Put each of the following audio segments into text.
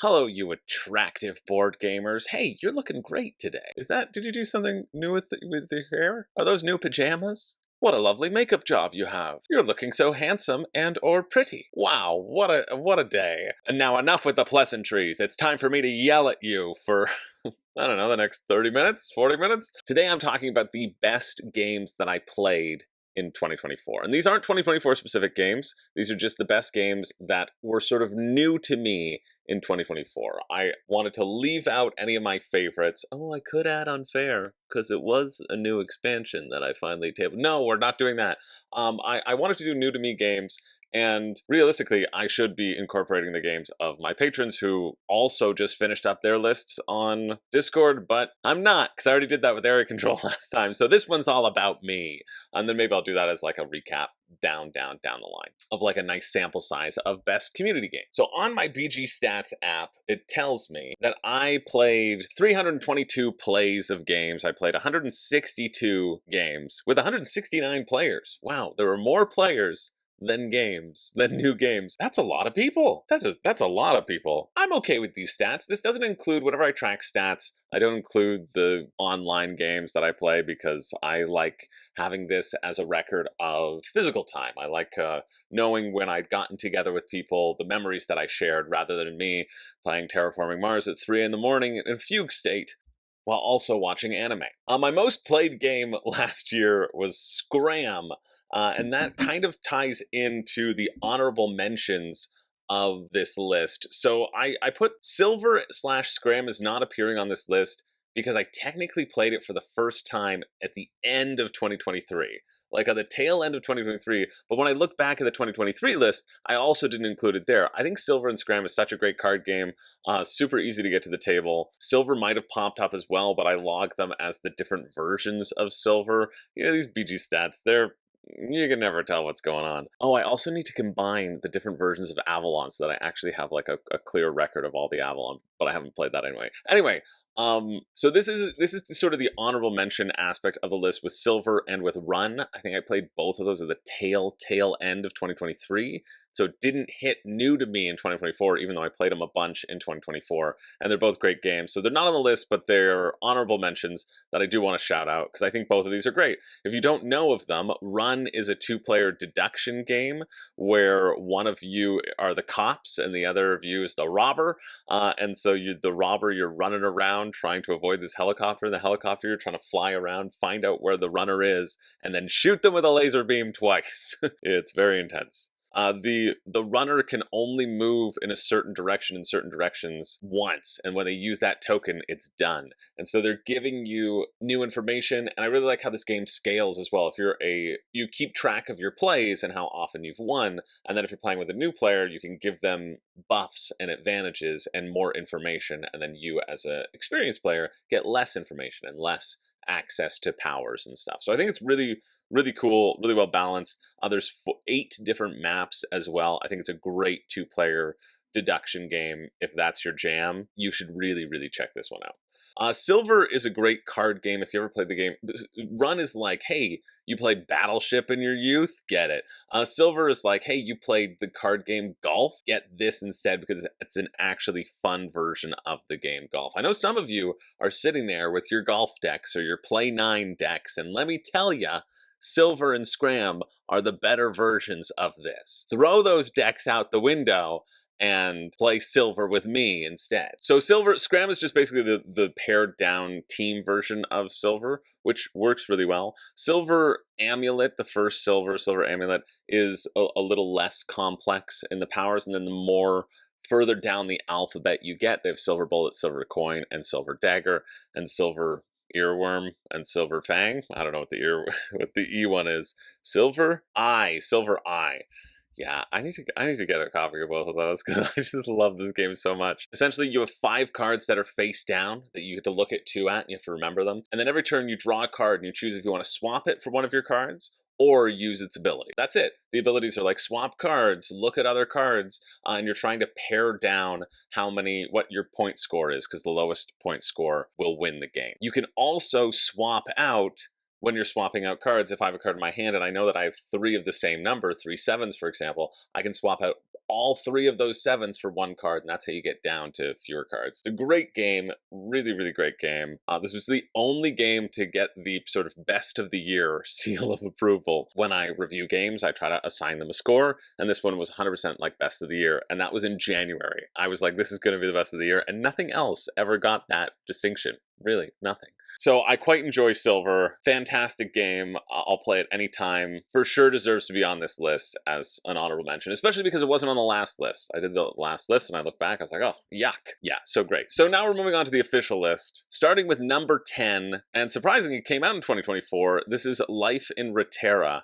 Hello, you attractive board gamers. Hey, you're looking great today. Did you do something new with your hair? Are those new pajamas? What a lovely makeup job you have. You're looking so handsome and or pretty. Wow, what a day. And now enough with the pleasantries. It's time for me to yell at you for I don't know, the next 30 minutes, 40 minutes. Today I'm talking about the best games that I played in 2024. And these aren't 2024 specific games. These are just the best games that were sort of new to me in 2024. I wanted to leave out any of my favorites. Oh, I could add Unfair, because it was a new expansion that I finally tabled. No, we're not doing that. I wanted to do new to me games, and realistically, I should be incorporating the games of my patrons who also just finished up their lists on Discord, but I'm not, because I already did that with Area Control last time. So this one's all about me. And then maybe I'll do that as like a recap down the line of like a nice sample size of best community games. So on my BG Stats app, it tells me that I played 322 plays of games. I played 162 games with 169 players. Wow, there were more players than new games. That's a lot of people. That's a lot of people. I'm okay with these stats. This doesn't include whenever I track stats. I don't include the online games that I play because I like having this as a record of physical time. I like knowing when I'd gotten together with people, the memories that I shared, rather than me playing Terraforming Mars at 3 in the morning in a fugue state while also watching anime. My most played game last year was Scram, and that kind of ties into the honorable mentions of this list. So I put Silver slash Scram is not appearing on this list because I technically played it for the first time at the end of 2023. Like on the tail end of 2023, but when I look back at the 2023 list, I also didn't include it there. I think Silver and Scram is such a great card game, super easy to get to the table. Silver might have popped up as well, but I logged them as the different versions of Silver. You know, these BG stats, you can never tell what's going on. Oh, I also need to combine the different versions of Avalon so that I actually have like a clear record of all the Avalon, but I haven't played that anyway. So this is sort of the honorable mention aspect of the list with Silver and with Run. I think I played both of those at the tail end of 2023. So it didn't hit new to me in 2024, even though I played them a bunch in 2024. And they're both great games. So they're not on the list, but they're honorable mentions that I do want to shout out because I think both of these are great. If you don't know of them, Run is a two-player deduction game where one of you are the cops and the other of you is the robber. And so the robber, you're running around trying to avoid this helicopter. In the helicopter, you're trying to fly around, find out where the runner is, and then shoot them with a laser beam twice. It's very intense. The runner can only move in a certain direction in certain directions once, and when they use that token, it's done. And so they're giving you new information, and I really like how this game scales as well. You keep track of your plays and how often you've won, and then if you're playing with a new player, you can give them buffs and advantages and more information, and then you as an experienced player get less information and less access to powers and stuff. So I think it's really cool, really well balanced. There's 8 different maps as well. I think it's a great 2-player deduction game. If that's your jam, you should really check this one out. Silver is a great card game if you ever played the game. Run is like, hey, you played Battleship in your youth? Get it. Silver is like, hey, you played the card game Golf? Get this instead because it's an actually fun version of the game Golf. I know some of you are sitting there with your Golf decks or your Play 9 decks, and let me tell you, Silver and Scram are the better versions of this. Throw those decks out the window and play Silver with me instead. So Scram is just basically the pared down team version of Silver, which works really well. Silver Amulet, the first Silver Amulet, is a little less complex in the powers, and then the more further down the alphabet you get, they have Silver Bullet, Silver Coin, and Silver Dagger, and Silver Earworm and Silver Fang. I don't know what what the E one is. Silver Eye. Yeah, I need to get a copy of both of those because I just love this game so much. Essentially, you have 5 cards that are face down that you get to look at 2 at, and you have to remember them. And then every turn you draw a card and you choose if you want to swap it for one of your cards or use its ability. That's it. The abilities are like swap cards, look at other cards, and you're trying to pare down what your point score is, because the lowest point score will win the game. You can also swap out when you're swapping out cards. If I have a card in my hand and I know that I have 3 of the same number, 3 sevens, for example, I can swap out all 3 of those 7s for 1 card, and that's how you get down to fewer cards. It's a great game, really, really great game. This was the only game to get the sort of best of the year seal of approval. When I review games, I try to assign them a score, and this one was 100% like best of the year, and that was in January. I was like, this is going to be the best of the year, and nothing else ever got that distinction. Really, nothing. So I quite enjoy Silver. Fantastic game. I'll play it anytime. For sure deserves to be on this list as an honorable mention, especially because it wasn't on the last list. I did the last list and I look back, I was like, oh, yuck. Yeah, so great. So now we're moving on to the official list, starting with number 10, and surprisingly, it came out in 2024. This is Life in Reterra.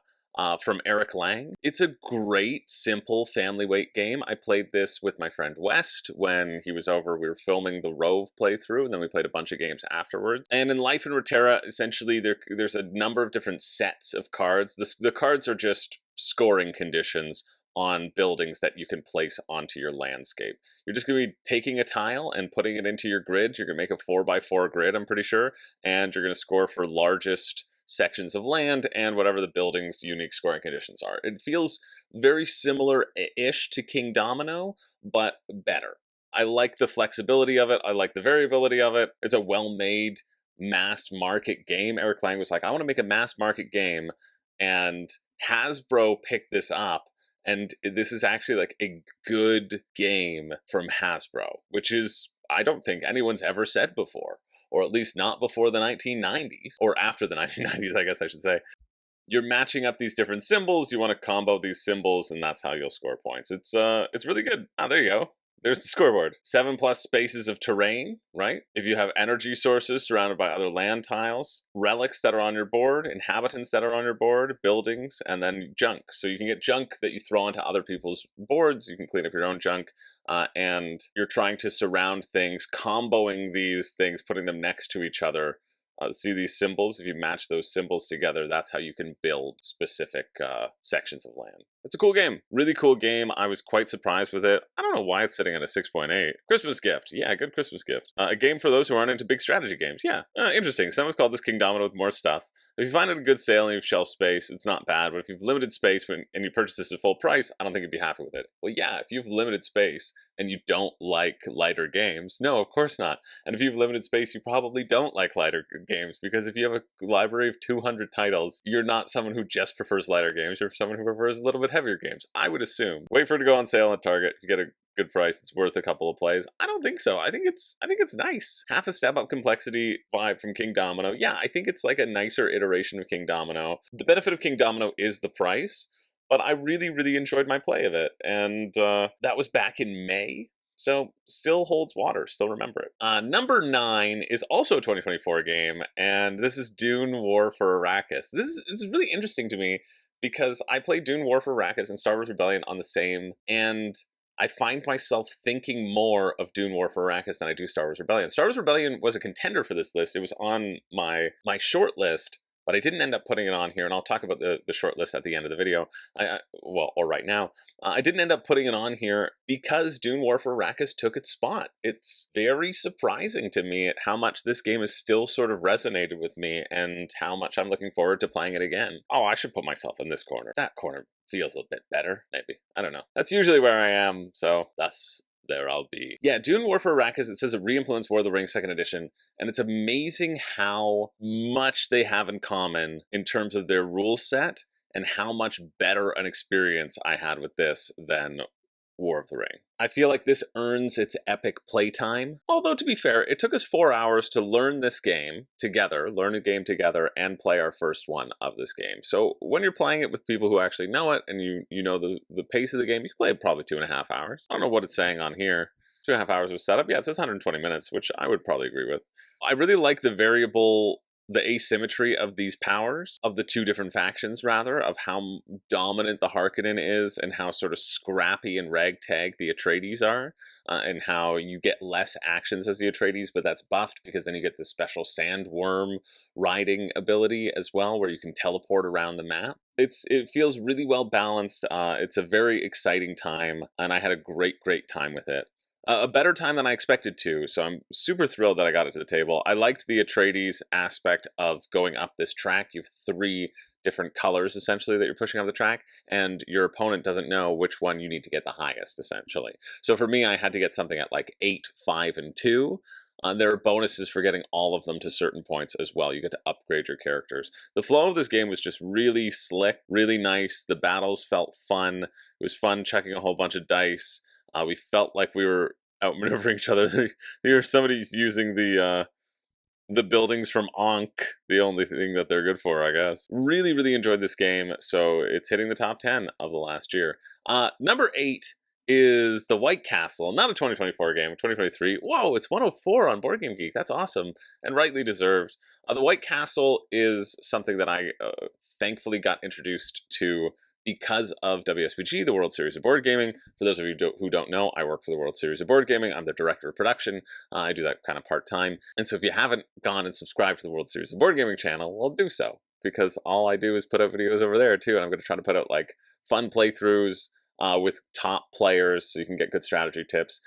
From Eric Lang. It's a great, simple family weight game. I played this with my friend West when he was over. We were filming the Rove playthrough, and then we played a bunch of games afterwards. And in Life in Reterra, essentially, there's a number of different sets of cards. The cards are just scoring conditions on buildings that you can place onto your landscape. You're just going to be taking a tile and putting it into your grid. You're going to make a 4x4 grid, I'm pretty sure, and you're going to score for largest sections of land and whatever the building's unique scoring conditions are. It feels very similar-ish to King Domino, but better. I like the flexibility of it. I like the variability of it. It's a well-made mass market game. Eric Lang was like, I want to make a mass market game, and Hasbro picked this up, and this is actually like a good game from Hasbro, which is, I don't think anyone's ever said before. Or at least not before the 1990s, or after the 1990s, I guess I should say. You're matching up these different symbols, you want to combo these symbols, and that's how you'll score points. It's really good. Ah, there you go. There's the scoreboard. 7+ spaces of terrain, right? If you have energy sources surrounded by other land tiles, relics that are on your board, inhabitants that are on your board, buildings, and then junk. So you can get junk that you throw onto other people's boards, you can clean up your own junk, and you're trying to surround things, comboing these things, putting them next to each other. See these symbols? If you match those symbols together, that's how you can build specific sections of land. It's a cool game. Really cool game. I was quite surprised with it. I don't know why it's sitting at a 6.8. Christmas gift. Yeah, good Christmas gift. A game for those who aren't into big strategy games. Yeah, interesting. Someone's called this King Domino with more stuff. If you find it a good sale and you have shelf space, it's not bad. But if you've limited space and you purchase this at full price, I don't think you'd be happy with it. Well, yeah, if you have limited space and you don't like lighter games, no, of course not. And if you have limited space, you probably don't like lighter games, because if you have a library of 200 titles, you're not someone who just prefers lighter games. You're someone who prefers a little bit heavier games, I would assume. Wait for it to go on sale at Target. If you get a good price, it's worth a couple of plays. I don't think so. I think it's nice. Half a step up complexity vibe from King Domino. Yeah, I think it's like a nicer iteration of King Domino. The benefit of King Domino is the price, but I really, really enjoyed my play of it. And that was back in May. So still holds water, still remember it. Number 9 is also a 2024 game, and this is Dune War for Arrakis. This is really interesting to me because I played Dune War for Arrakis and Star Wars Rebellion on the same, and I find myself thinking more of Dune War for Arrakis than I do Star Wars Rebellion. Star Wars Rebellion was a contender for this list. It was on my short list, but I didn't end up putting it on here, and I'll talk about the short list at the end of the video, or right now. I didn't end up putting it on here because Dune War for Arrakis took its spot. It's very surprising to me at how much this game has still sort of resonated with me, and how much I'm looking forward to playing it again. Oh, I should put myself in this corner. That corner feels a bit better, maybe. I don't know. That's usually where I am, so there I'll be. Yeah, Dune War for Arrakis, it says it re-influenced War of the Rings 2nd edition, and it's amazing how much they have in common in terms of their rule set, and how much better an experience I had with this than War of the Ring. I feel like this earns its epic playtime, although to be fair, it took us 4 hours to learn this game together, and play our first one of this game. So when you're playing it with people who actually know it, and you know the pace of the game, you can play it probably 2.5 hours. I don't know what it's saying on here. 2.5 hours of setup. Yeah, it says 120 minutes, which I would probably agree with. I really like the asymmetry of these powers, of the two different factions, rather, of how dominant the Harkonnen is, and how sort of scrappy and ragtag the Atreides are, and how you get less actions as the Atreides, but that's buffed because then you get the special sandworm riding ability as well, where you can teleport around the map. It feels really well balanced. It's a very exciting time, and I had a great time with it. A better time than I expected to, so I'm super thrilled that I got it to the table. I liked the Atreides aspect of going up this track. You have 3 different colors essentially that you're pushing up the track, and your opponent doesn't know which one you need to get the highest essentially. So for me, I had to get something at like 8, 5, and 2. There are bonuses for getting all of them to certain points as well. You get to upgrade your characters. The flow of this game was just really slick, really nice. The battles felt fun. It was fun checking a whole bunch of dice. We felt like we were outmaneuvering each other. There's somebody using the buildings from Ankh, the only thing that they're good for, I guess. Really, really enjoyed this game, so it's hitting the top 10 of the last year. Number 8 is the White Castle, not a 2024 game, 2023. Whoa, it's 104 on Board Game Geek. That's awesome, and rightly deserved. The White Castle is something that I thankfully got introduced to because of WSBG, the World Series of Board Gaming. For those of you who don't know, I work for the World Series of Board Gaming. I'm the director of production. I do that kind of part-time. And so if you haven't gone and subscribed to the World Series of Board Gaming channel, well, do so. Because all I do is put out videos over there, too. And I'm going to try to put out, like, fun playthroughs with top players so you can get good strategy tips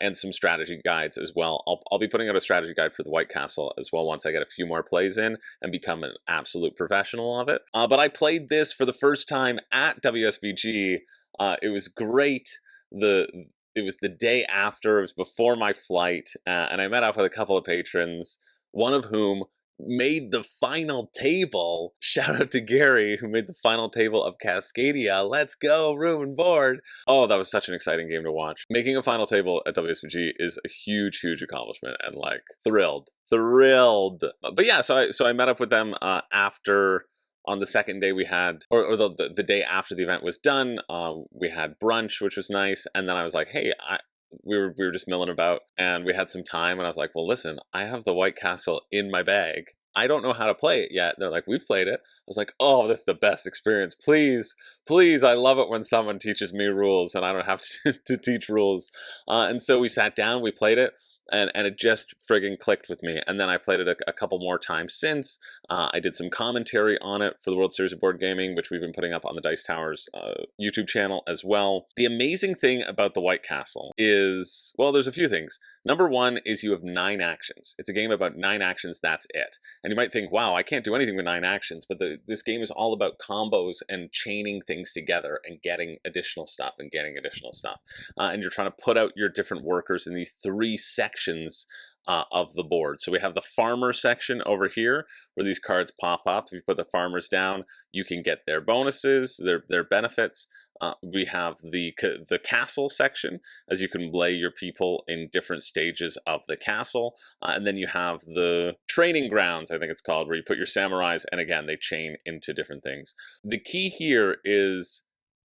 and some strategy guides as well. I'll be putting out a strategy guide for the White Castle as well once I get a few more plays in and become an absolute professional of it. But I played this for the first time at WSBG. It was great. It was the day after, it was before my flight, and I met up with a couple of patrons, one of whom made the final table. Shout out to Gary, who made the final table of Cascadia. Let's go, room and board. Oh, that was such an exciting game to watch. Making a final table at WSBG is a huge, huge accomplishment, and like thrilled. But yeah, so I met up with them after. On the second day we had, or the day after the event was done, we had brunch, which was nice. And then I was like, hey, we were just milling about and we had some time, and I was like, well, listen, I have the White Castle in my bag. I don't know how to play it yet. They're like, we've played it. I was like, oh, this is the best experience. Please, please, I love it when someone teaches me rules and I don't have to teach rules. And so we sat down, we played it. And it just friggin' clicked with me. And then I played it a couple more times since. I did some commentary on it for the World Series of Board Gaming, which we've been putting up on the Dice Towers YouTube channel as well. The amazing thing about the White Castle is, well, there's a few things. Number one is you have 9 actions. It's a game about 9 actions, that's it. And you might think, wow, I can't do anything with 9 actions, but this game is all about combos and chaining things together and getting additional stuff. And you're trying to put out your different workers in these 3 sections of the board. So we have the farmer section over here where these cards pop up. If you put the farmers down, you can get their bonuses, their benefits. We have the castle section, as you can lay your people in different stages of the castle. And then you have the training grounds, I think it's called, where you put your samurais, and again, they chain into different things. The key here is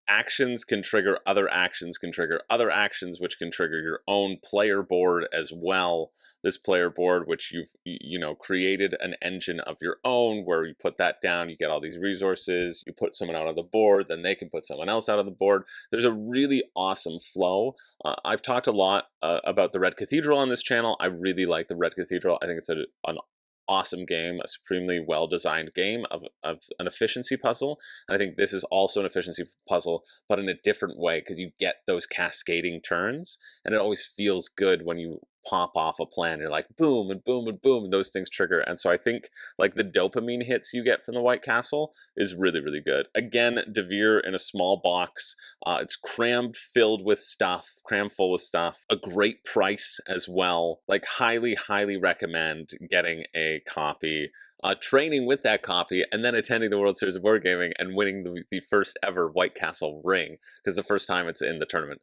actions can trigger other actions, which can trigger your own player board as well. This player board, which you've created an engine of your own, where you put that down, you get all these resources, you put someone out on the board, then they can put someone else out on the board. There's a really awesome flow. I've talked a lot about the Red Cathedral on this channel. I really like the Red Cathedral. I think it's an awesome game, a supremely well-designed game of an efficiency puzzle. And I think this is also an efficiency puzzle, but in a different way, because you get those cascading turns, and it always feels good when you pop off a plan. You're like, boom, and boom, and boom, and those things trigger. And so I think like the dopamine hits you get from the White Castle is really, really good. Again, Devere in a small box. It's crammed full with stuff. A great price as well. Like highly, highly recommend getting a copy, training with that copy, and then attending the World Series of Board Gaming and winning the first ever White Castle ring, because the first time it's in the tournament.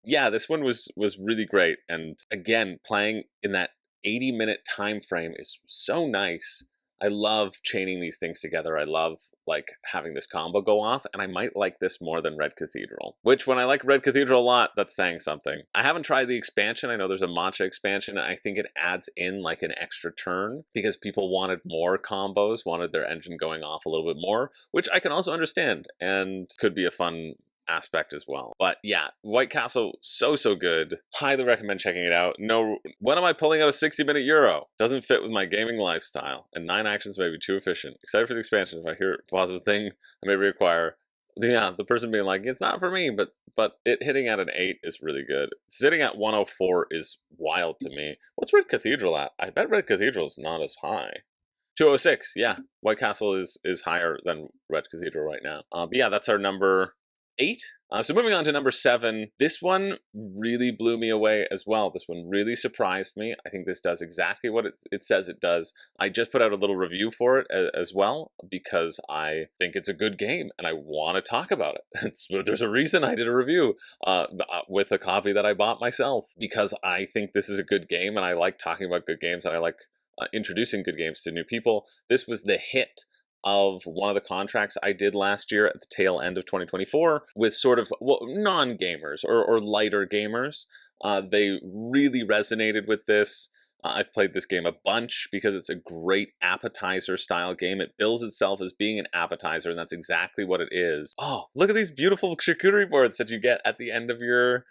Yeah, this one was really great, and again, playing in that 80-minute time frame is so nice. I love chaining these things together. I love like having this combo go off, and I might like this more than Red Cathedral, which when I like Red Cathedral a lot, that's saying something. I haven't tried the expansion. I know there's a matcha expansion, and I think it adds in like an extra turn because people wanted more combos, wanted their engine going off a little bit more, which I can also understand and could be a fun aspect as well. But yeah, White Castle, so good. Highly recommend checking it out. No, when am I pulling out a 60-minute Euro? Doesn't fit with my gaming lifestyle, and 9 actions may be too efficient. Excited for the expansion. If I hear a positive thing, I may reacquire. Yeah, the person being like, it's not for me, but it hitting at an 8 is really good. Sitting at 104 is wild to me. What's Red Cathedral at? I bet Red Cathedral is not as high. 206, yeah. White Castle is higher than Red Cathedral right now. But yeah, that's our number 8. So moving on to number 7. This one really blew me away as well. This one really surprised me. I think this does exactly what it says it does. I just put out a little review for it as well because I think it's a good game and I want to talk about it. There's a reason I did a review with a copy that I bought myself, because I think this is a good game and I like talking about good games and I like introducing good games to new people. This was the hit of one of the contracts I did last year at the tail end of 2024 with sort of non-gamers or lighter gamers. They really resonated with this. I've played this game a bunch because it's a great appetizer style game. It bills itself as being an appetizer, and that's exactly what it is. Oh, look at these beautiful charcuterie boards that you get at the end of your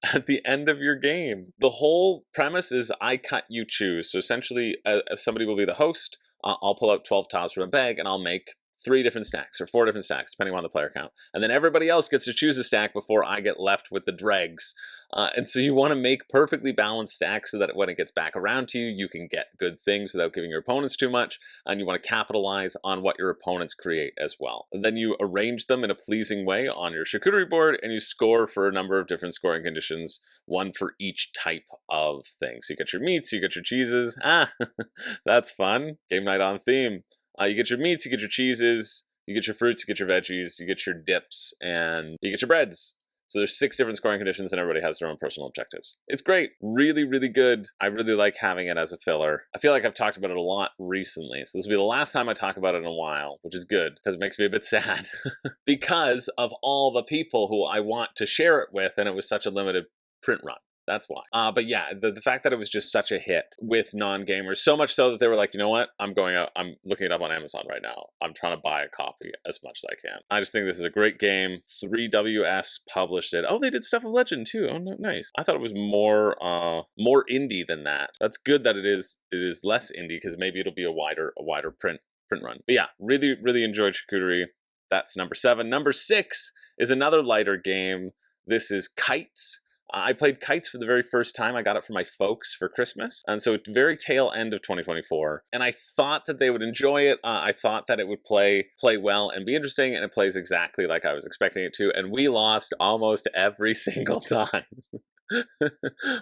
game. The whole premise is I cut, you choose. So essentially, somebody will be the host. I'll pull out 12 tiles from a bag and I'll make 3 different stacks or 4 different stacks, depending on the player count. And then everybody else gets to choose a stack before I get left with the dregs. And so you want to make perfectly balanced stacks so that when it gets back around to you, you can get good things without giving your opponents too much. And you want to capitalize on what your opponents create as well. And then you arrange them in a pleasing way on your charcuterie board and you score for a number of different scoring conditions, one for each type of thing. So you get your meats, you get your cheeses. That's fun. Game night on theme. You get your meats, you get your cheeses, you get your fruits, you get your veggies, you get your dips, and you get your breads. So there's 6 different scoring conditions and everybody has their own personal objectives. It's great. Really, really good. I really like having it as a filler. I feel like I've talked about it a lot recently. So this will be the last time I talk about it in a while, which is good because it makes me a bit sad because of all the people who I want to share it with, and it was such a limited print run. That's why. But yeah, the fact that it was just such a hit with non-gamers, so much so that they were like, you know what? I'm going out, I'm looking it up on Amazon right now. I'm trying to buy a copy as much as I can. I just think this is a great game. 3WS published it. Oh, they did Stuff of Legend too. Oh, nice. I thought it was more indie than that. That's good that it is less indie because maybe it'll be a wider print run. But yeah, really, really enjoyed Charcuterie. That's number 7. Number 6 is another lighter game. This is Kites. I played Kites for the very first time. I got it for my folks for Christmas. And so it's very tail end of 2024. And I thought that they would enjoy it. I thought that it would play well and be interesting. And it plays exactly like I was expecting it to. And we lost almost every single time.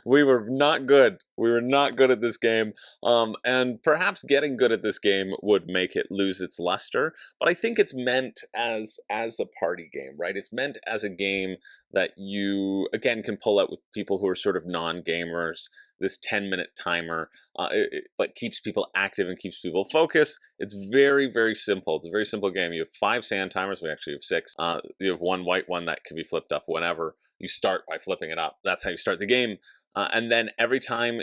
We were not good. We were not good at this game. And perhaps getting good at this game would make it lose its luster. But I think it's meant as a party game, right? It's meant as a game that you, again, can pull out with people who are sort of non-gamers. This 10-minute timer, but keeps people active and keeps people focused. It's very, very simple. It's a very simple game. You have 5 sand timers. We actually have 6. You have 1 white one that can be flipped up whenever. You start by flipping it up. That's how you start the game. And then every time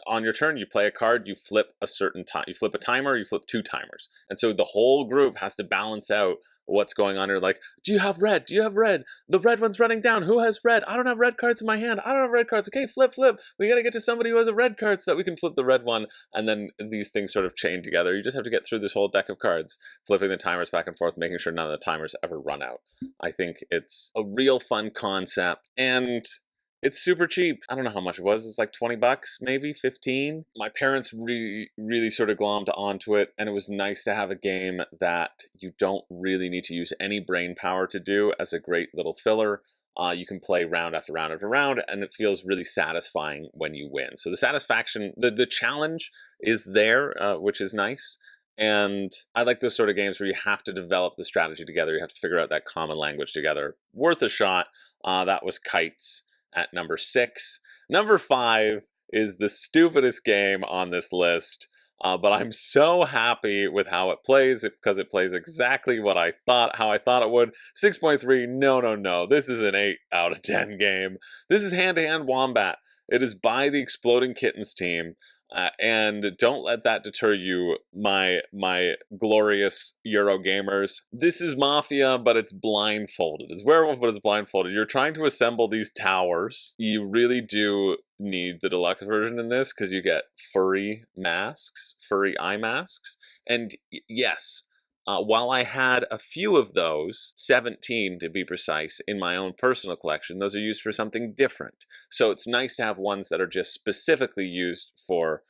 on your turn you play a card, you flip a certain time. You flip a timer, you flip 2 timers. And so the whole group has to balance out what's going on here. Like, do you have red? Do you have red? The red one's running down. Who has red? I don't have red cards in my hand. I don't have red cards. Okay, flip. We gotta get to somebody who has a red card so that we can flip the red one. And then these things sort of chain together. You just have to get through this whole deck of cards, flipping the timers back and forth, making sure none of the timers ever run out. I think it's a real fun concept. And it's super cheap. I don't know how much it was. It was like 20 bucks, maybe 15. My parents really sort of glommed onto it, and it was nice to have a game that you don't really need to use any brain power to do as a great little filler. You can play round after round after round, and it feels really satisfying when you win. So the satisfaction, the challenge is there, which is nice. And I like those sort of games where you have to develop the strategy together. You have to figure out that common language together. Worth a shot. That was Kites at number 6. Number 5 is the stupidest game on this list, but I'm so happy with how it plays because it plays exactly what I thought, how I thought it would. 6.3, no. This is an 8 out of 10 game. This is Hand-to-Hand Wombat. It is by the Exploding Kittens team. And don't let that deter you, my glorious Euro gamers. This is Mafia, but it's blindfolded. It's Werewolf, but it's blindfolded. You're trying to assemble these towers. You really do need the deluxe version in this because you get furry eye masks. And yes, while I had a few of those, 17 to be precise, in my own personal collection, those are used for something different. So it's nice to have ones that are just specifically used for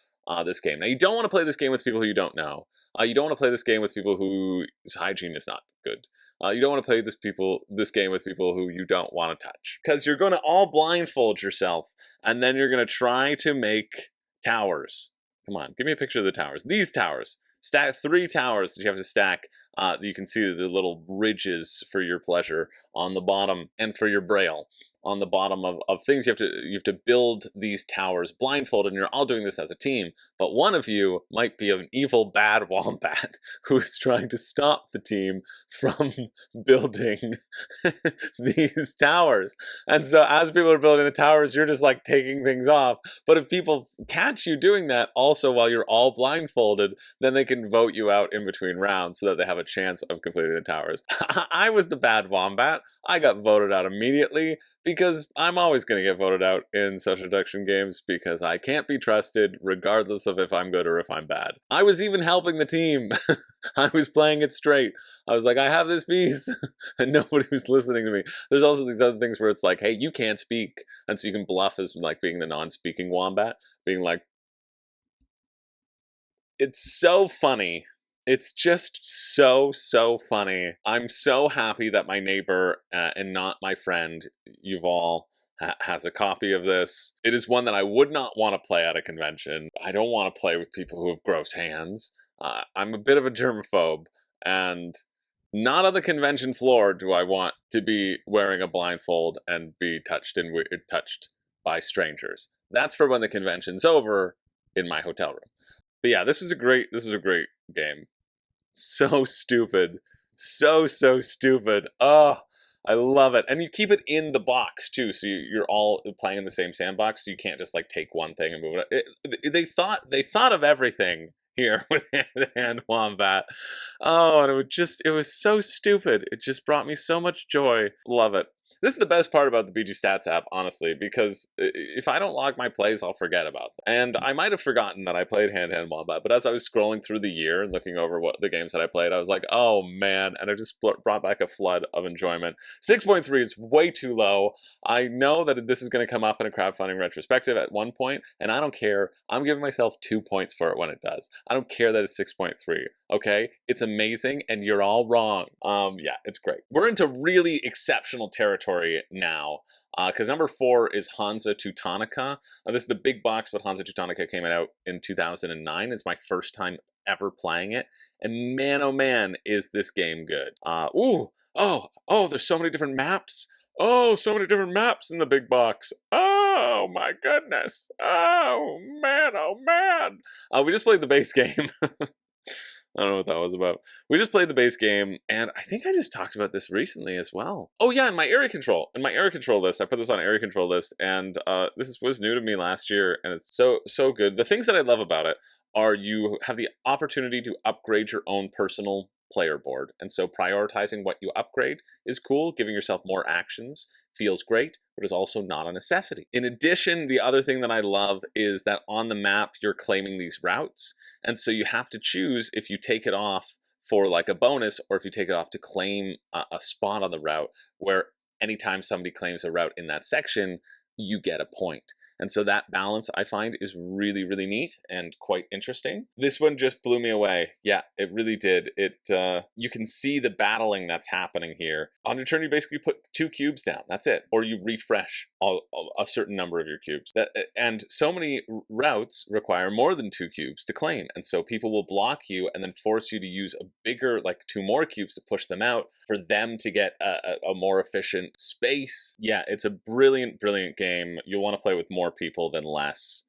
this game. Now, you don't want to play this game with people who you don't know. You don't want to play this game with people whose hygiene is not good. You don't want to play this game with people who you don't want to touch. Because you're going to all blindfold yourself, and then you're going to try to make towers. Come on, give me a picture of the towers. These towers. Stack 3 towers that you have to stack. You can see the little ridges for your pleasure on the bottom, and for your braille on the bottom of things. You have to build these towers blindfolded, and you're all doing this as a team. But one of you might be an evil bad wombat who is trying to stop the team from building these towers. And so as people are building the towers, you're just like taking things off. But if people catch you doing that also while you're all blindfolded, then they can vote you out in between rounds so that they have a chance of completing the towers. I was the bad wombat. I got voted out immediately because I'm always going to get voted out in social deduction games because I can't be trusted regardless of if I'm good or if I'm bad. I was even helping the team. I was playing it straight. I was like, I have this piece, and nobody was listening to me. There's also these other things where it's like, hey, you can't speak, and so you can bluff as like being the non-speaking wombat, being like, it's so funny. It's just so funny. I'm so happy that my neighbor and not my friend Yuval has a copy of this. It is one that I would not want to play at a convention. I don't want to play with people who have gross hands. I'm a bit of a germaphobe, and not on the convention floor do I want to be wearing a blindfold and be touched by strangers. That's for when the convention's over in my hotel room. But yeah, this was a great game. So stupid. So stupid. Oh, I love it. And you keep it in the box too, so you're all playing in the same sandbox, so you can't just like take one thing and move it. They thought of everything here with Hand-to-Hand Wombat. Oh, and it was so stupid. It just brought me so much joy. Love it. This is the best part about the BG Stats app, honestly, because if I don't log my plays, I'll forget about them. And I might have forgotten that I played Hand-to-Hand Wombat, but as I was scrolling through the year and looking over what the games that I played, I was like, oh man, and it just brought back a flood of enjoyment. 6.3 is way too low. I know that this is going to come up in a crowdfunding retrospective at one point, and I don't care. I'm giving myself 2 points for it when it does. I don't care that it's 6.3, okay? It's amazing, and you're all wrong. Yeah, it's great. We're into really exceptional territory now, because number 4 is Hansa Teutonica. This is the big box, but Hansa Teutonica came out in 2009. It's my first time ever playing it, and man, oh man, is this game good. There's so many different maps. Oh, so many different maps in the big box. Oh my goodness. Oh man, oh man. We just played the base game. I don't know what that was about. We just played the base game, and I think I just talked about this recently as well. Oh yeah, in my area control list, I put this on area control list, and this was new to me last year, and it's so good. The things that I love about it are you have the opportunity to upgrade your own personal player board, and so prioritizing what you upgrade is cool. Giving yourself more actions feels great, but is also not a necessity. In addition, the other thing that I love is that on the map you're claiming these routes, and so you have to choose if you take it off for like a bonus or if you take it off to claim a spot on the route, where anytime somebody claims a route in that section, you get a point. And so that balance, I find, is really neat and quite interesting. This one just blew me away. Yeah, it really did. You can see the battling that's happening here. On your turn, you basically put 2 cubes down. That's it. Or you refresh a certain number of your cubes. And so many routes require more than 2 cubes to claim. And so people will block you and then force you to use a bigger, like 2 more cubes to push them out for them to get a more efficient space. Yeah, it's a brilliant game. You'll want to play with more people than less.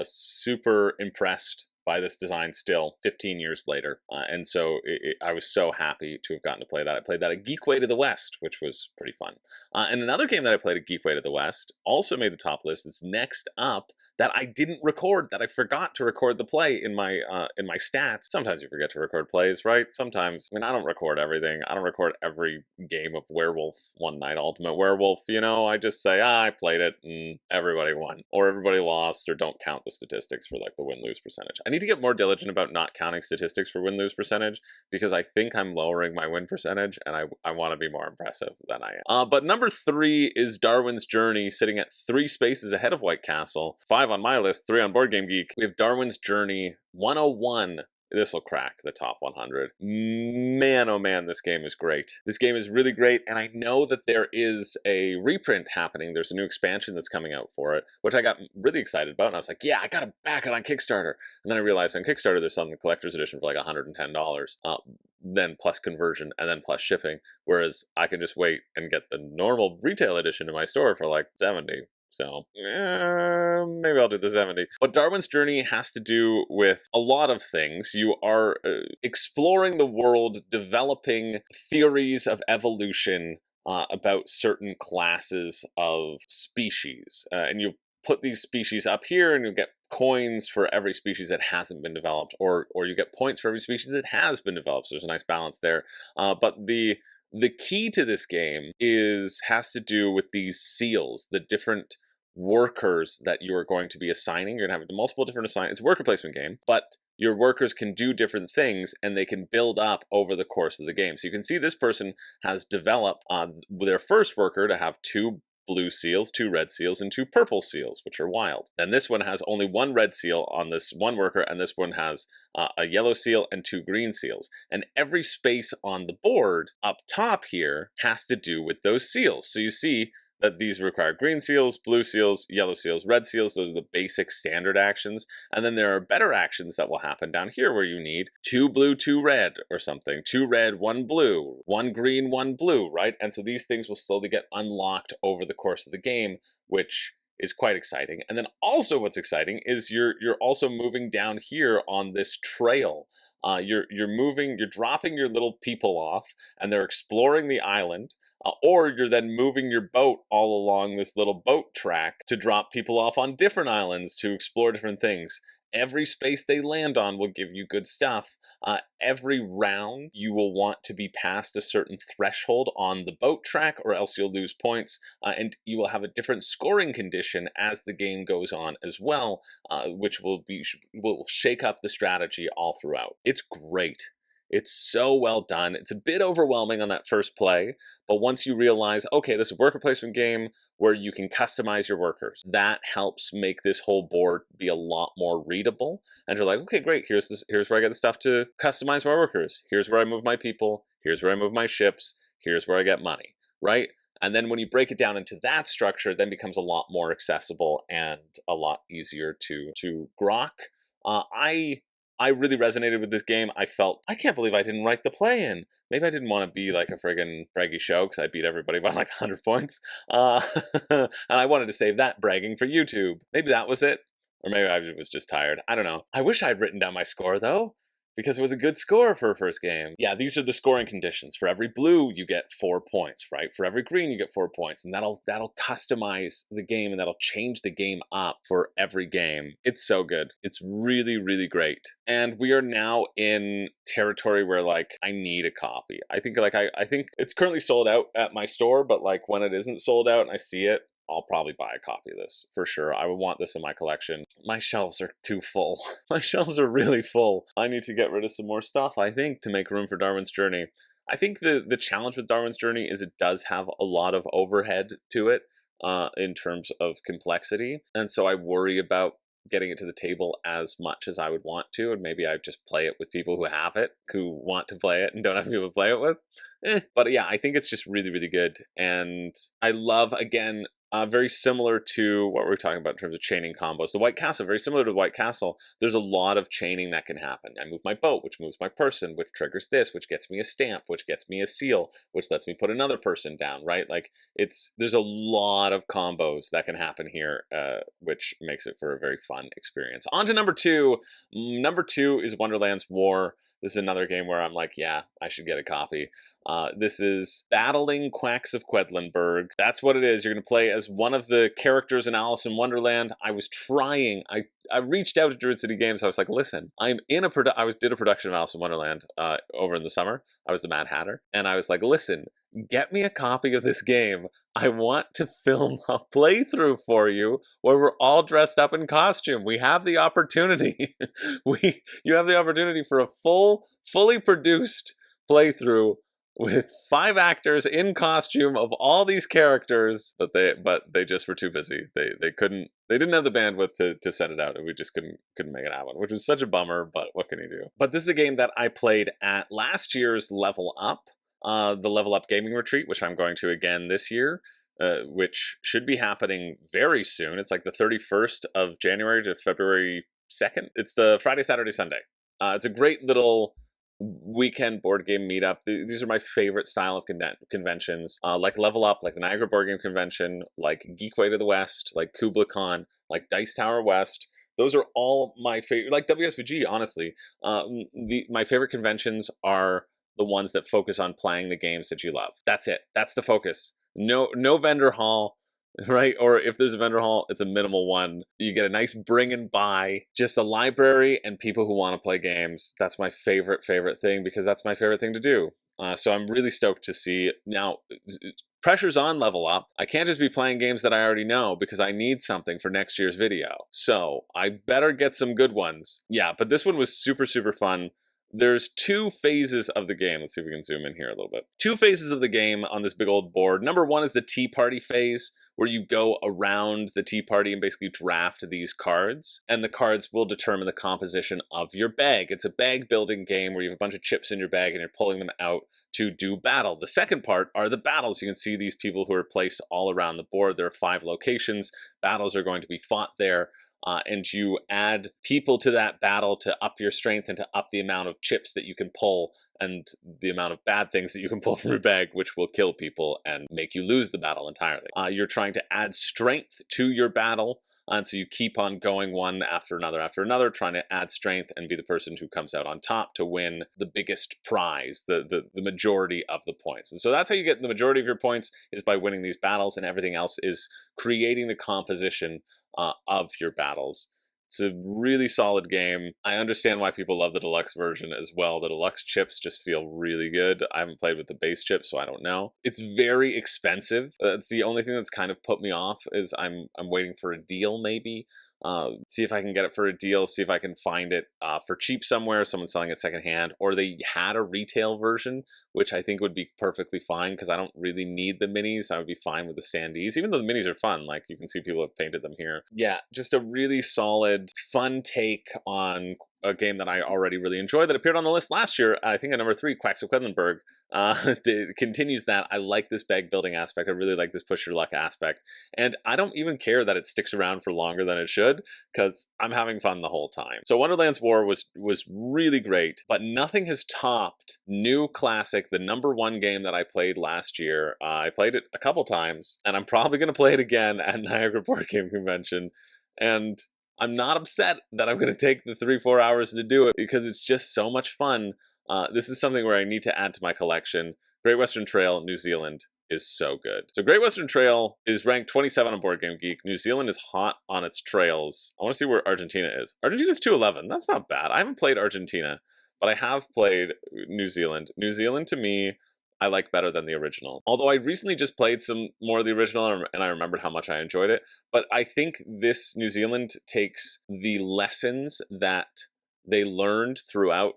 Super impressed by this design still 15 years later, and so I was so happy to have gotten to play that. I played that at Geekway to the West, which was pretty fun. And another game that I played at Geekway to the West also made the top list. It's next up, that I didn't record, that I forgot to record the play in my stats. Sometimes you forget to record plays, right? Sometimes. I mean, I don't record everything. I don't record every game of Werewolf One Night Ultimate Werewolf, you know? I just say, I played it and everybody won, or everybody lost, or don't count the statistics for like the win-lose percentage. I need to get more diligent about not counting statistics for win-lose percentage, because I think I'm lowering my win percentage, and I want to be more impressive than I am. But number 3 is Darwin's Journey, sitting at 3 spaces ahead of White Castle, 5 5 on my list, 3 on Board Game Geek. We have Darwin's Journey 101. This will crack the top 100. Man, oh man, this game is great. This game is really great, and I know that there is a reprint happening. There's a new expansion that's coming out for it, which I got really excited about, and I was like, yeah, I gotta back it on Kickstarter. And then I realized on Kickstarter they're selling the collector's edition for like $110, then plus conversion, and then plus shipping, whereas I can just wait and get the normal retail edition in my store for like $70. So, maybe I'll do the 70. But Darwin's Journey has to do with a lot of things. You are exploring the world, developing theories of evolution about certain classes of species. And you put these species up here and you get coins for every species that hasn't been developed, or you get points for every species that has been developed. So there's a nice balance there. But the key to this game has to do with these seals, the different workers that you are going to be assigning. You're going to have multiple different assignments. It's a worker placement game, but your workers can do different things and they can build up over the course of the game. So you can see this person has developed their first worker to have 2 blue seals, 2 red seals, and 2 purple seals, which are wild. Then this one has only 1 red seal on this one worker, and this one has a yellow seal and 2 green seals. And every space on the board up top here has to do with those seals. So you see that these require green seals, blue seals, yellow seals, red seals. Those are the basic standard actions. And then there are better actions that will happen down here where you need 2 blue, 2 red or something. 2 red, 1 blue, 1 green, 1 blue, right? And so these things will slowly get unlocked over the course of the game, which is quite exciting. And then also what's exciting is you're also moving down here on this trail. You're dropping your little people off, and they're exploring the island, or you're then moving your boat all along this little boat track to drop people off on different islands to explore different things. Every space they land on will give you good stuff. Every round, you will want to be past a certain threshold on the boat track, or else you'll lose points, and you will have a different scoring condition as the game goes on as well, which will shake up the strategy all throughout. It's great. It's so well done. It's a bit overwhelming on that first play, but once you realize, okay, this is a worker placement game where you can customize your workers, that helps make this whole board be a lot more readable. And you're like, okay, great, here's where I get the stuff to customize my workers. Here's where I move my people. Here's where I move my ships. Here's where I get money, right? And then when you break it down into that structure, it then becomes a lot more accessible and a lot easier to grok. I really resonated with this game. I can't believe I didn't write the play-in. Maybe I didn't want to be like a friggin' braggy show because I beat everybody by like 100 points. And I wanted to save that bragging for YouTube. Maybe that was it. Or maybe I was just tired. I don't know. I wish I'd written down my score though, because it was a good score for a first game. Yeah, these are the scoring conditions. For every blue, you get 4 points, right? For every green, you get 4 points. And that'll customize the game, and that'll change the game up for every game. It's so good. It's really, really great. And we are now in territory where, like, I need a copy. I think it's currently sold out at my store, but, like, when it isn't sold out and I see it, I'll probably buy a copy of this, for sure. I would want this in my collection. My shelves are too full. My shelves are really full. I need to get rid of some more stuff, I think, to make room for Darwin's Journey. I think the challenge with Darwin's Journey is it does have a lot of overhead to it in terms of complexity. And so I worry about getting it to the table as much as I would want to, and maybe I just play it with people who have it, who want to play it and don't have people to play it with. But yeah, I think it's just really, really good. And I love, again, very similar to what we're talking about in terms of chaining combos. The White Castle, very similar to the White Castle, there's a lot of chaining that can happen. I move my boat, which moves my person, which triggers this, which gets me a stamp, which gets me a seal, which lets me put another person down, right? Like, there's a lot of combos that can happen here, which makes it for a very fun experience. On to number 2. Number 2 is Wonderland's War. This is another game where I'm like, yeah, I should get a copy. This is Battling Quacks of Quedlinburg. That's what it is. You're going to play as one of the characters in Alice in Wonderland. I was trying. I reached out to Druid City Games. I was like, listen, I did a production of Alice in Wonderland over in the summer. I was the Mad Hatter. And I was like, listen, get me a copy of this game. I want to film a playthrough for you where we're all dressed up in costume. We have the opportunity. You have the opportunity for a fully produced playthrough with 5 actors in costume of all these characters, but they just were too busy. They didn't have the bandwidth to send it out, and we just couldn't make it happen, which was such a bummer, but what can you do? But this is a game that I played at last year's Level Up, the Level Up Gaming Retreat, which I'm going to again this year. Which should be happening very soon. It's like the 31st of January to February 2nd. It's the Friday, Saturday, Sunday. It's a great little weekend board game meetup. These are my favorite style of conventions, like Level Up, like the Niagara Board Game Convention, like Geekway to the West, like KublaCon, like Dice Tower West. Those are all my favorite, like WSBG, honestly. My favorite conventions are the ones that focus on playing the games that you love. That's it. That's the focus. No vendor hall, right? Or if there's a vendor hall, it's a minimal one. You get a nice bring and buy, just a library and people who want to play games. That's my favorite thing, because that's my favorite thing to do. So I'm really stoked to see. Now, pressure's on Level Up. I can't just be playing games that I already know, because I need something for next year's video. So I better get some good ones. Yeah, but this one was super fun. There's 2 phases of the game. Let's see if we can zoom in here a little bit. 2 phases of the game on this big old board. Number 1 is the tea party phase, where you go around the tea party and basically draft these cards, and the cards will determine the composition of your bag. It's a bag building game where you have a bunch of chips in your bag and you're pulling them out to do battle. The second part are the battles. You can see these people who are placed all around the board. There are 5 locations. Battles are going to be fought there. And you add people to that battle to up your strength and to up the amount of chips that you can pull and the amount of bad things that you can pull from your bag, which will kill people and make you lose the battle entirely. You're trying to add strength to your battle, and so you keep on going one after another, trying to add strength and be the person who comes out on top to win the biggest prize, the majority of the points. And so that's how you get the majority of your points, is by winning these battles, and everything else is creating the composition of your battles. It's a really solid game. I understand why people love the deluxe version as well. The deluxe chips just feel really good. I haven't played with the base chips, so I don't know. It's very expensive. That's the only thing that's kind of put me off, is I'm waiting for a deal maybe. See if I can get it for a deal, see if I can find it for cheap somewhere, someone selling it secondhand, or they had a retail version, which I think would be perfectly fine, because I don't really need the minis. I would be fine with the standees, even though the minis are fun. Like, you can see people have painted them here. Yeah, just a really solid, fun take on a game that I already really enjoyed, that appeared on the list last year, I think at number 3, Quacks of Quedlinburg. It continues that. I like this bag building aspect. I really like this push your luck aspect. And I don't even care that it sticks around for longer than it should, because I'm having fun the whole time. So Wonderland's War was really great, but nothing has topped New Classic, the #1 game that I played last year. I played it a couple times, and I'm probably going to play it again at Niagara Board Game Convention. And I'm not upset that I'm going to take the 3-4 hours to do it, because it's just so much fun. This is something where I need to add to my collection. Great Western Trail, New Zealand is so good. So Great Western Trail is ranked 27 on Board Game Geek. New Zealand is hot on its trails. I want to see where Argentina is. Argentina's 211. That's not bad. I haven't played Argentina, but I have played New Zealand. New Zealand, to me, I like better than the original. Although I recently just played some more of the original, and I remembered how much I enjoyed it. But I think this New Zealand takes the lessons that they learned throughout,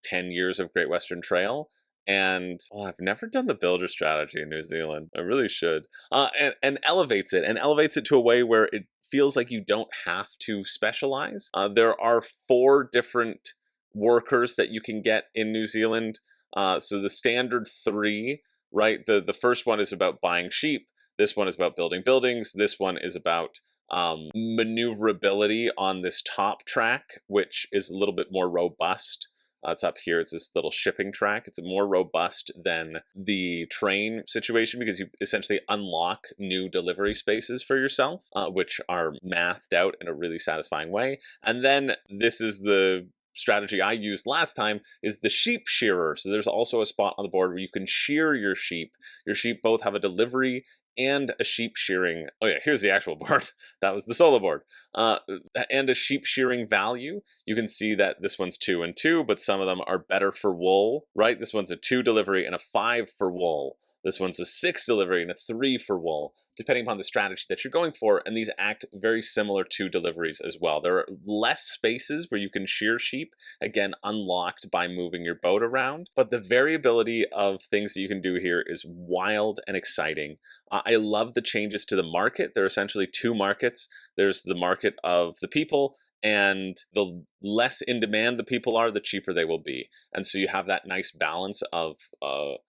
10 years of Great Western Trail. And I've never done the builder strategy in New Zealand. I really should. And elevates it to a way where it feels like you don't have to specialize. There are 4 different workers that you can get in New Zealand. So the standard 3, right? The first one is about buying sheep. This one is about building buildings. This one is about maneuverability on this top track, which is a little bit more robust. It's up here. It's this little shipping track. It's more robust than the train situation, because you essentially unlock new delivery spaces for yourself, which are mathed out in a really satisfying way. And then this is the strategy I used last time, is the sheep shearer. So there's also a spot on the board where you can shear your sheep. Your sheep both have a delivery and a sheep shearing. Oh yeah, here's the actual board. That was the solo board. And a sheep shearing value. You can see that this one's 2 and 2, but some of them are better for wool, right? This one's a 2 delivery and a 5 for wool. This one's a 6 delivery and a 3 for wool, depending upon the strategy that you're going for, and these act very similar to deliveries as well. There are less spaces where you can shear sheep, again unlocked by moving your boat around, but the variability of things that you can do here is wild and exciting. I love the changes to the market. There are essentially two markets. There's the market of the people, and the less in demand the people are, the cheaper they will be. And so you have that nice balance of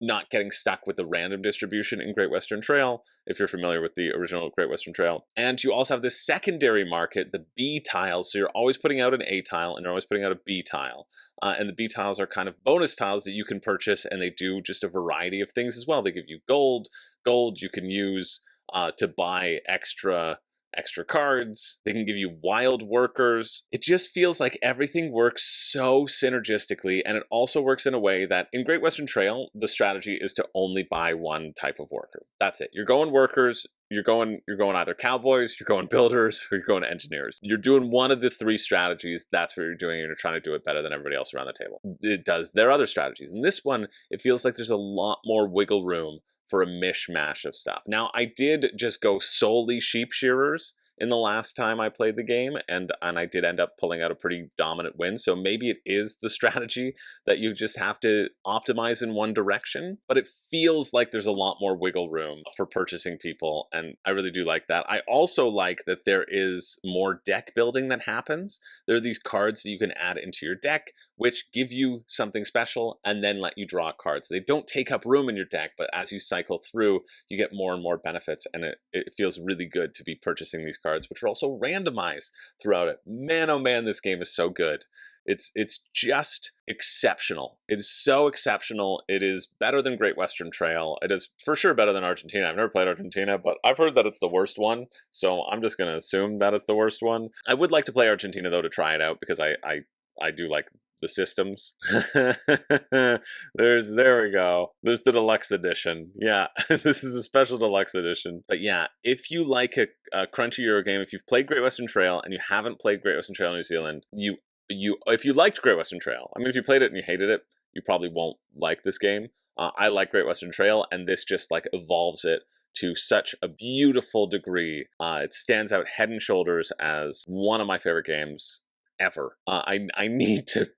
not getting stuck with the random distribution in Great Western Trail, if you're familiar with the original Great Western Trail. And you also have this secondary market, the B tiles. So you're always putting out an A tile and you're always putting out a B tile. And the B tiles are kind of bonus tiles that you can purchase, and they do just a variety of things as well. They give you gold. Gold you can use to buy extra cards. They can give you wild workers. It just feels like everything works so synergistically, and it also works in a way that in Great Western Trail, the strategy is to only buy one type of worker. That's it. You're going workers, you're going either cowboys, you're going builders, or you're going engineers. You're doing one of the three strategies. That's what you're doing, and you're trying to do it better than everybody else around the table. It does their other strategies. In this one, it feels like there's a lot more wiggle room for a mishmash of stuff. Now, I did just go solely sheep shearers in the last time I played the game, and I did end up pulling out a pretty dominant win, so maybe it is the strategy that you just have to optimize in one direction, but it feels like there's a lot more wiggle room for purchasing people, and I really do like that. I also like that there is more deck building that happens. There are these cards that you can add into your deck, which give you something special and then let you draw cards. They don't take up room in your deck, but as you cycle through, you get more and more benefits, and it feels really good to be purchasing these cards, which are also randomized throughout it. Man, oh man, this game is so good. It's just exceptional. It is so exceptional. It is better than Great Western Trail. It is for sure better than Argentina. I've never played Argentina, but I've heard that it's the worst one, so I'm just going to assume that it's the worst one. I would like to play Argentina, though, to try it out, because I do like the systems. There we go. There's the deluxe edition. Yeah, this is a special deluxe edition. But yeah, if you like a crunchy Euro game, if you've played Great Western Trail and you haven't played Great Western Trail New Zealand, if you liked Great Western Trail, I mean, if you played it and you hated it, you probably won't like this game. I like Great Western Trail, and this just like evolves it to such a beautiful degree. It stands out head and shoulders as one of my favorite games ever. I need to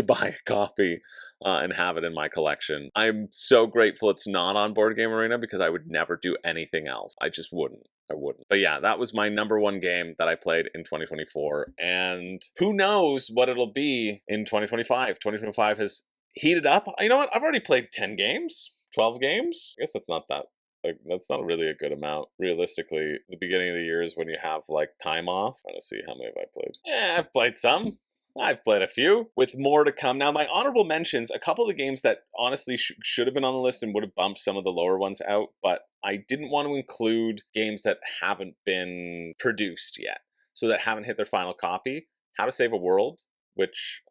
buy a copy and have it in my collection. I'm so grateful it's not on Board Game Arena, because I would never do anything else. I just wouldn't. I wouldn't. But yeah, that was my #1 game that I played in 2024, and who knows what it'll be in 2025. 2025 has heated up. You know what? I've already played 10 games, 12 games. I guess that's not that. Like, that's not really a good amount. Realistically, the beginning of the year is when you have like time off. I'm trying to see how many have I played. Yeah, I've played some. I've played a few, with more to come. Now, my honorable mentions, a couple of the games that honestly should have been on the list and would have bumped some of the lower ones out, but I didn't want to include games that haven't been produced yet, so that haven't hit their final copy. How to Save a World, which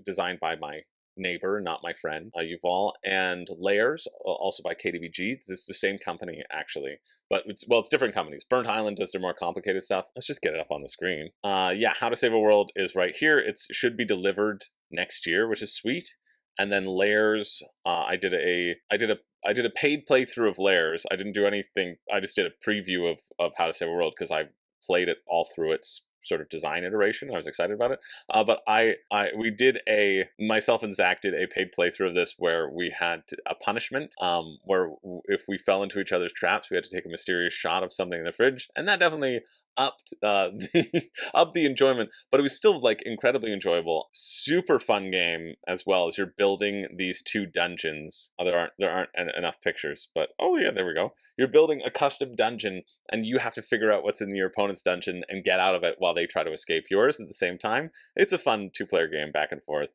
designed by my neighbor, not my friend, Yuval, and Layers, also by KDBG. This is the same company, actually, but it's different companies. Burnt Island does their more complicated stuff. Let's just get it up on the screen. Yeah, How to Save a World is right here. It should be delivered next year, which is sweet. And then Layers, I did a paid playthrough of Layers. I didn't do anything. I just did a preview of How to Save a World, because I played it all through its sort of design iteration. I was excited about it. But myself and Zach did a paid playthrough of this, where we had a punishment, where if we fell into each other's traps, we had to take a mysterious shot of something in the fridge, and that definitely upped upped the enjoyment, but it was still like incredibly enjoyable. Super fun game, as well as you're building these 2 dungeons. There aren't enough pictures, but oh yeah, there we go. You're building a custom dungeon, and you have to figure out what's in your opponent's dungeon and get out of it while they try to escape yours at the same time. It's a fun 2-player game, back and forth.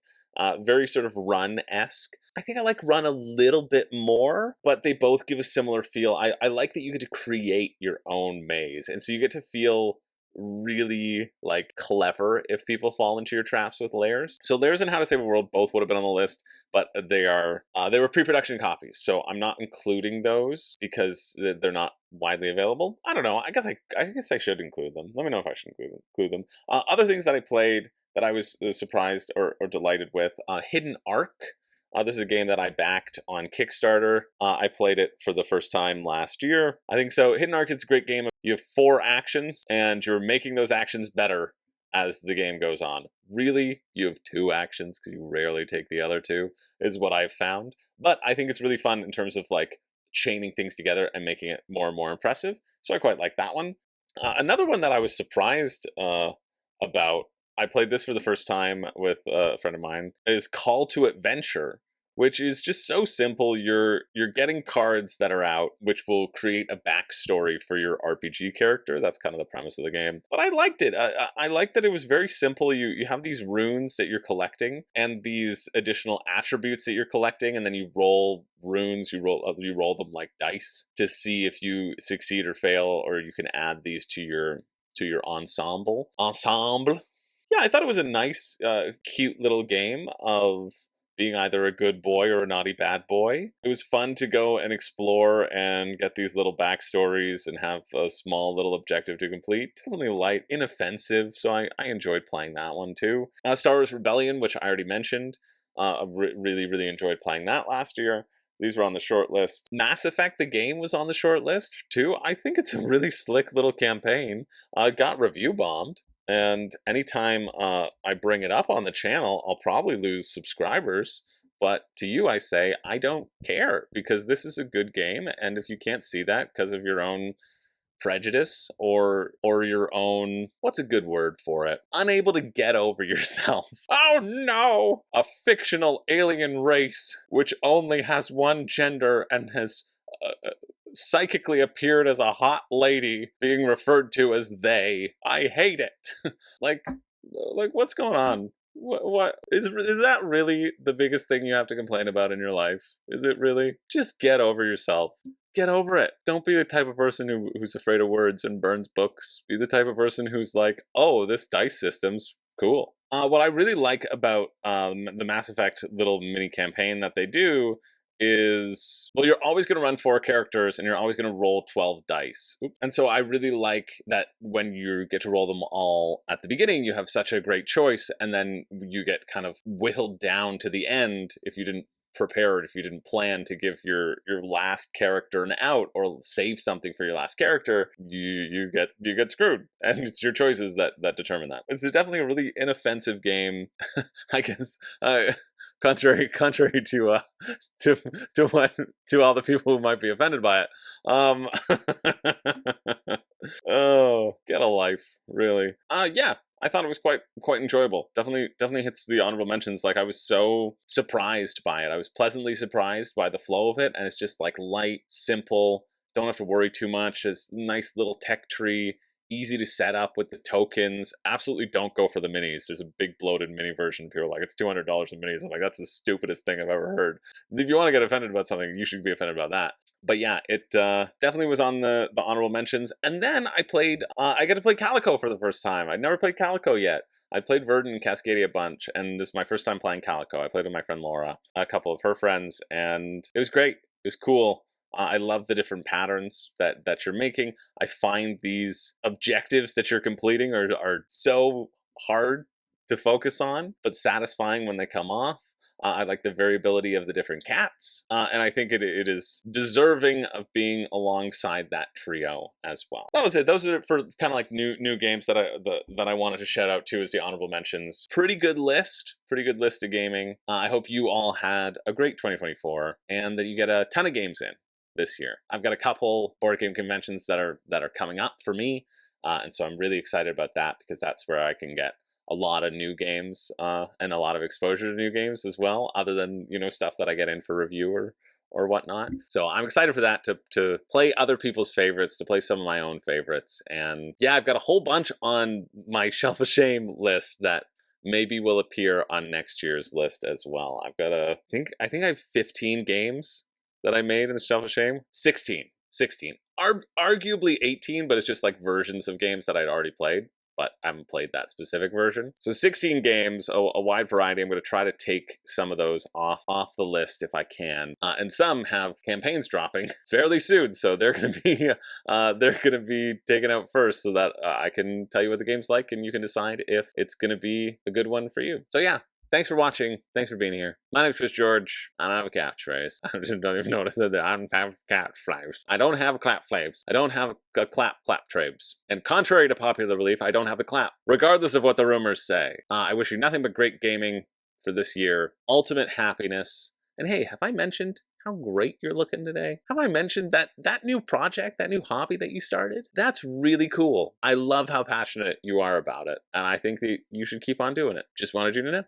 Very sort of Run-esque. I think I like Run a little bit more, but they both give a similar feel. I like that you get to create your own maze, and so you get to feel really like clever if people fall into your traps with Layers. So Layers and How to Save a World both would have been on the list, but they were pre-production copies, so I'm not including those because they're not widely available. I don't know. I guess I should include them. Let me know if I should include them. Other things that I played that I was surprised or delighted with. Hidden Ark. This is a game that I backed on Kickstarter. I played it for the first time last year. I think so. Hidden Arcad's a great game. You have 4 actions, and you're making those actions better as the game goes on. Really, you have 2 actions because you rarely take the other 2, is what I've found. But I think it's really fun in terms of like chaining things together and making it more and more impressive. So I quite like that one. Another one that I was surprised about, I played this for the first time with a friend of mine, is Call to Adventure, which is just so simple. You're getting cards that are out, which will create a backstory for your RPG character. That's kind of the premise of the game. But I liked it. I liked that it was very simple. You have these runes that you're collecting and these additional attributes that you're collecting, and then you roll runes. You roll them like dice to see if you succeed or fail, or you can add these to your ensemble. Yeah, I thought it was a nice, cute little game of being either a good boy or a naughty bad boy. It was fun to go and explore and get these little backstories and have a small little objective to complete. Definitely light, inoffensive, so I enjoyed playing that one too. Star Wars Rebellion, which I already mentioned. I really enjoyed playing that last year. These were on the short list. Mass Effect, the game, was on the short list too. I think it's a really slick little campaign. It got review bombed. And anytime I bring it up on the channel, I'll probably lose subscribers. But to you, I say, I don't care, because this is a good game. And if you can't see that because of your own prejudice or your own, what's a good word for it? Unable to get over yourself. Oh no! A fictional alien race which only has one gender and has psychically appeared as a hot lady being referred to as they. I hate it. like what's going on? What is that really the biggest thing you have to complain about in your life? Is it really? Just get over yourself. Get over it. Don't be the type of person who's afraid of words and burns books. Be the type of person who's like, oh, this dice system's cool. What I really like about the Mass Effect little mini campaign that they do is, well, you're always going to run 4 characters and you're always going to roll 12 dice. And so I really like that when you get to roll them all at the beginning, you have such a great choice, and then you get kind of whittled down to the end if you didn't prepare it, if you didn't plan to give your last character an out or save something for your last character, you get screwed, and it's your choices that determine that. It's definitely a really inoffensive game. I guess contrary to what, to all the people who might be offended by it. Oh, get a life, really. Yeah, I thought it was quite enjoyable. Definitely hits the honorable mentions. Like, I was so surprised by it. I was pleasantly surprised by the flow of it, and it's just like light, simple. Don't have to worry too much. It's a nice little tech tree. Easy to set up with the tokens. Absolutely don't go for the minis. There's a big bloated mini version. People are like, it's $200 in minis. I'm like, that's the stupidest thing I've ever heard. If you want to get offended about something, you should be offended about that. But yeah, it definitely was on the honorable mentions. And then I played, I got to play Calico for the first time. I'd never played Calico yet. I played Verdant and Cascadia a bunch, and this is my first time playing Calico. I played with my friend Laura, a couple of her friends, and it was great. It was cool. I love the different patterns that you're making. I find these objectives that you're completing are so hard to focus on, but satisfying when they come off. I like the variability of the different cats, and I think it is deserving of being alongside that trio as well. That was it. Those are for kind of like new games that I wanted to shout out to as the honorable mentions. Pretty good list of gaming. I hope you all had a great 2024 and that you get a ton of games in this year. I've got a couple board game conventions that are coming up for me, and so I'm really excited about that, because that's where I can get a lot of new games and a lot of exposure to new games as well, other than, you know, stuff that I get in for review or whatnot. So I'm excited for that, to play other people's favorites, to play some of my own favorites. And yeah, I've got a whole bunch on my Shelf of Shame list that maybe will appear on next year's list as well. I've got I think I have 15 games that I made in the Shelf of Shame. 16. Arguably 18, but it's just like versions of games that I'd already played, but I haven't played that specific version. So 16 games, a wide variety. I'm going to try to take some of those off the list if I can. And some have campaigns dropping fairly soon, so they're going to be taken out first, so that I can tell you what the game's like and you can decide if it's going to be a good one for you. So yeah, Thanks for watching. Thanks for being here. My name's Chris George. I don't have a catchphrase. I don't even notice that I don't have catchphrase. I don't have a clap flaves. I don't have a clap trabes. And contrary to popular belief, I don't have the clap. Regardless of what the rumors say, I wish you nothing but great gaming for this year. Ultimate happiness. And hey, have I mentioned how great you're looking today? Have I mentioned that new project, that new hobby that you started? That's really cool. I love how passionate you are about it. And I think that you should keep on doing it. Just wanted you to know.